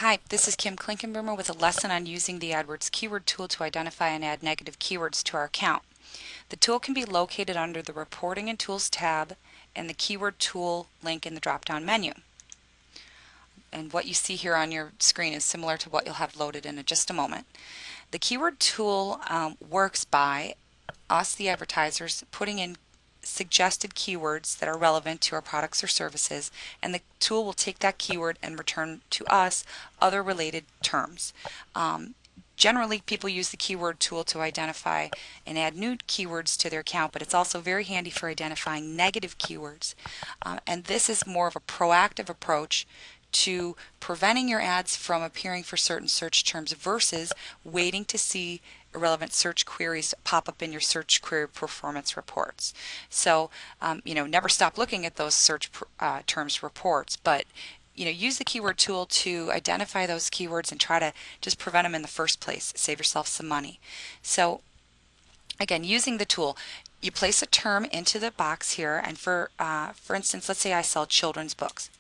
Hi, this is Kim Klinkenbermer with a lesson on using the Adwords Keyword Tool to identify and add negative keywords to our account. The tool can be located under the Reporting and Tools tab and the Keyword Tool link in the drop-down menu. And what you see here on your screen is similar to what you'll have loaded in just a moment. The Keyword Tool works by us, the advertisers, putting in suggested keywords that are relevant to our products or services, and the tool will take that keyword and return to us other related terms. Generally, people use the keyword tool to identify and add new keywords to their account, but it's also very handy for identifying negative keywords. And this is more of a proactive approach to preventing your ads from appearing for certain search terms versus waiting to see irrelevant search queries pop up in your search query performance reports. So, never stop looking at those search terms reports, but use the keyword tool to identify those keywords and try to just prevent them in the first place. Save yourself some money. So, again, using the tool, you place a term into the box here, and for instance, let's say I sell children's books.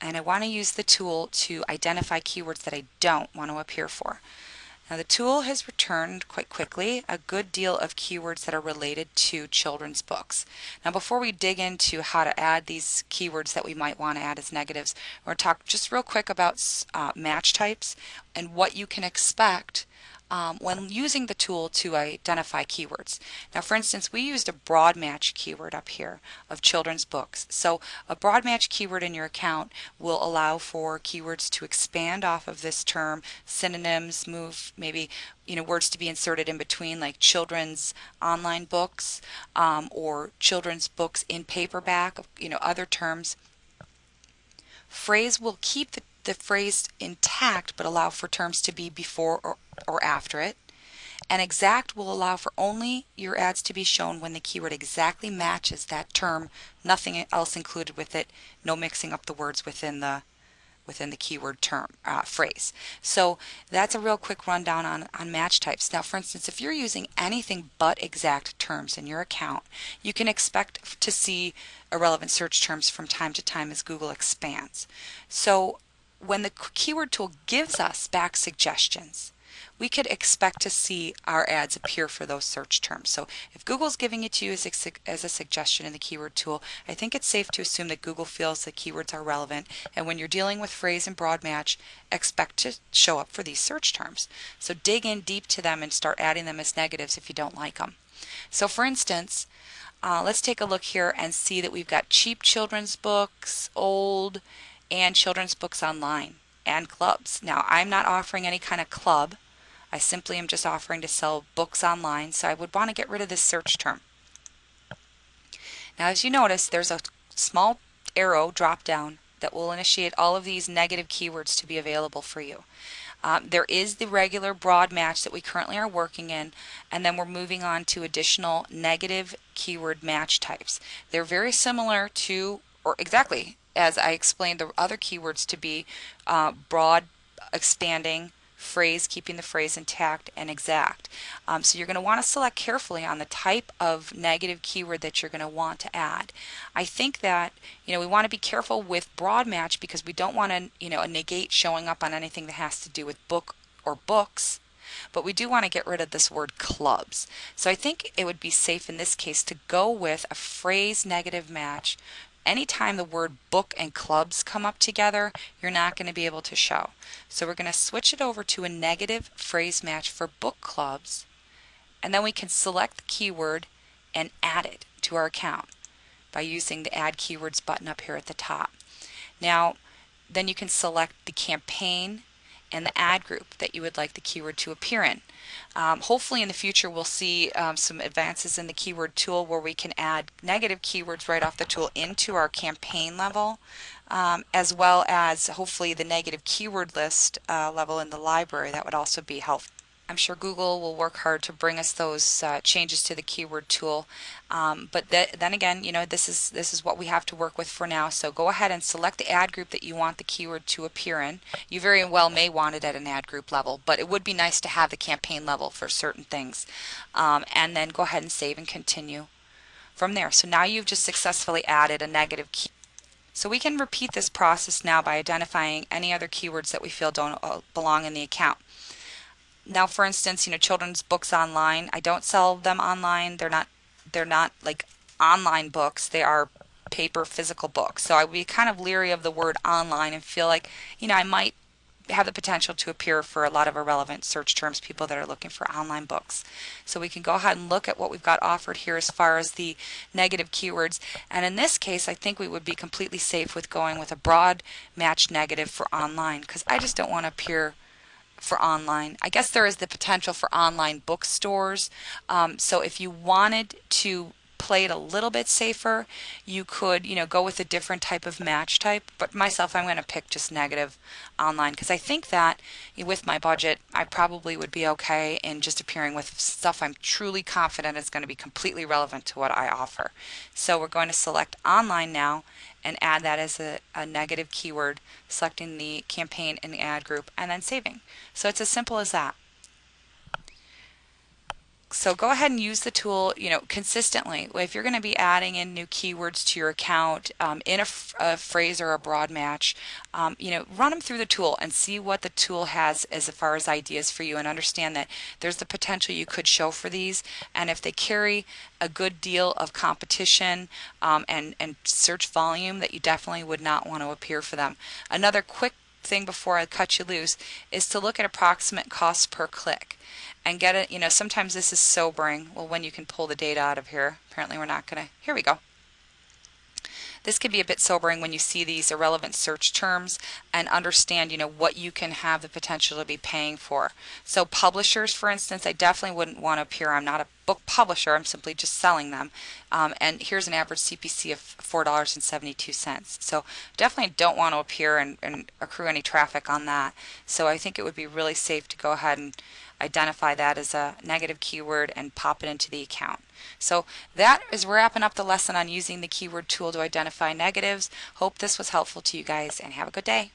And I want to use the tool to identify keywords that I don't want to appear for. Now the tool has returned quite quickly a good deal of keywords that are related to children's books. Now before we dig into how to add these keywords that we might want to add as negatives, we're going to talk just real quick about match types and what you can expect when using the tool to identify keywords. Now for instance, we used a broad match keyword up here of children's books. So a broad match keyword in your account will allow for keywords to expand off of this term, synonyms, move maybe words to be inserted in between, like children's online books or children's books in paperback, other terms. Phrase will keep the phrase intact but allow for terms to be before or after it. And exact will allow for only your ads to be shown when the keyword exactly matches that term, nothing else included with it, no mixing up the words within the keyword term phrase. So that's a real quick rundown on match types. Now for instance, if you're using anything but exact terms in your account, you can expect to see irrelevant search terms from time to time as Google expands. So when the keyword tool gives us back suggestions, we could expect to see our ads appear for those search terms. So if Google's giving it to you as a suggestion in the keyword tool, I think it's safe to assume that Google feels that keywords are relevant, and when you're dealing with phrase and broad match, expect to show up for these search terms. So dig in deep to them and start adding them as negatives if you don't like them. So for instance, let's take a look here and see that we've got cheap children's books, old, and children's books online, and clubs. Now I'm not offering any kind of club. I simply am just offering to sell books online, so I would want to get rid of this search term. Now as you notice, there's a small arrow drop down that will initiate all of these negative keywords to be available for you. There is the regular broad match that we currently are working in, and then we're moving on to additional negative keyword match types. They're very similar to, or exactly as I explained the other keywords to be, broad, expanding, phrase, keeping the phrase intact, and exact. So you're going to want to select carefully on the type of negative keyword that you're going to want to add. I think that we want to be careful with broad match because we don't want to negate showing up on anything that has to do with book or books, but we do want to get rid of this word clubs. So I think it would be safe in this case to go with a phrase negative match. Anytime the word book and clubs come up together, you're not going to be able to show. So we're going to switch it over to a negative phrase match for book clubs, and then we can select the keyword and add it to our account by using the Add Keywords button up here at the top. Now, then you can select the campaign and the ad group that you would like the keyword to appear in. Hopefully in the future we'll see some advances in the keyword tool where we can add negative keywords right off the tool into our campaign level, as well as hopefully the negative keyword list level in the library. That would also be helpful. I'm sure Google will work hard to bring us those changes to the keyword tool, but then again, this is what we have to work with for now. So go ahead and select the ad group that you want the keyword to appear in. You very well may want it at an ad group level, but it would be nice to have the campaign level for certain things. And then go ahead and save and continue from there. So now you've just successfully added a negative keyword. So we can repeat this process now by identifying any other keywords that we feel don't belong in the account. Now, for instance, children's books online. I don't sell them online. They're not like online books. They are paper physical books. So I would be kind of leery of the word online and feel like, I might have the potential to appear for a lot of irrelevant search terms, people that are looking for online books. So we can go ahead and look at what we've got offered here as far as the negative keywords. And in this case, I think we would be completely safe with going with a broad match negative for online, because I just don't want to appear for online. I guess there is the potential for online bookstores. So if you wanted to play it a little bit safer, you could, go with a different type of match type. But myself, I'm going to pick just negative online, because I think that with my budget, I probably would be okay in just appearing with stuff I'm truly confident is going to be completely relevant to what I offer. So we're going to select online now and add that as a negative keyword, selecting the campaign and the ad group, and then saving. So it's as simple as that. So go ahead and use the tool, consistently. If you're going to be adding in new keywords to your account in a phrase or a broad match, run them through the tool and see what the tool has as far as ideas for you, and understand that there's the potential you could show for these. And if they carry a good deal of competition and search volume, that you definitely would not want to appear for them. Another quick thing before I cut you loose is to look at approximate costs per click and get it. Sometimes this is sobering. Well, when you can pull the data out of here, apparently we're not going to. Here we go. This can be a bit sobering when you see these irrelevant search terms and understand, what you can have the potential to be paying for. So publishers, for instance, I definitely wouldn't want to appear. I'm not a book publisher. I'm simply just selling them. And here's an average CPC of $4.72. So definitely don't want to appear and accrue any traffic on that. So I think it would be really safe to go ahead and identify that as a negative keyword and pop it into the account. So that is wrapping up the lesson on using the keyword tool to identify negatives. Hope this was helpful to you guys, and have a good day.